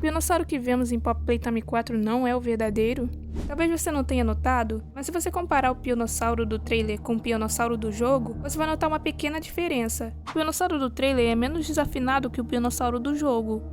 Pionossauro que vemos em Pop Playtime 4 não é o verdadeiro? Talvez você não tenha notado, mas se você comparar o Pionossauro do trailer com o Pionossauro do jogo, você vai notar uma pequena diferença. O Pionossauro do trailer é menos desafinado que o Pionossauro do jogo.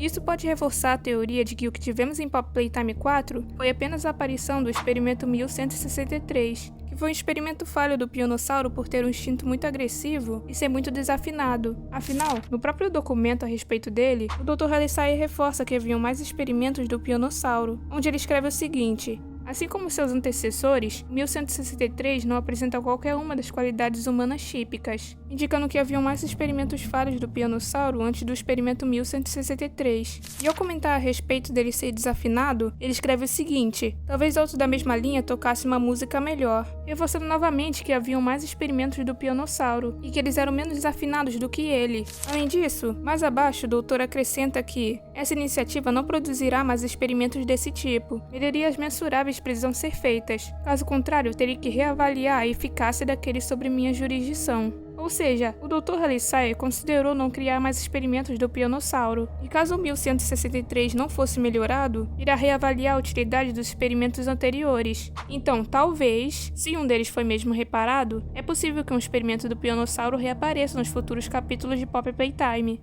Isso pode reforçar a teoria de que o que tivemos em Pop Playtime 4 foi apenas a aparição do experimento 1163, que foi um experimento falho do Pionossauro por ter um instinto muito agressivo e ser muito desafinado. Afinal, no próprio documento a respeito dele, o Dr. Halissayer reforça que haviam mais experimentos do Pionossauro, onde ele escreve o seguinte: assim como seus antecessores, 1163 não apresenta qualquer uma das qualidades humanas típicas, indicando que haviam mais experimentos falhos do Pionossauro antes do experimento 1163. E ao comentar a respeito dele ser desafinado, ele escreve o seguinte: talvez outro da mesma linha tocasse uma música melhor, reforçando novamente que haviam mais experimentos do Pionossauro e que eles eram menos desafinados do que ele. Além disso, mais abaixo o doutor acrescenta que essa iniciativa não produzirá mais experimentos desse tipo. Melhorias mensuráveis precisam ser feitas, caso contrário teria que reavaliar a eficácia daqueles sobre minha jurisdição. Ou seja, o Dr. Halissayer considerou não criar mais experimentos do Pionossauro, e caso o 1163 não fosse melhorado, irá reavaliar a utilidade dos experimentos anteriores. Então, talvez, se um deles foi mesmo reparado, é possível que um experimento do Pionossauro reapareça nos futuros capítulos de Pop Playtime.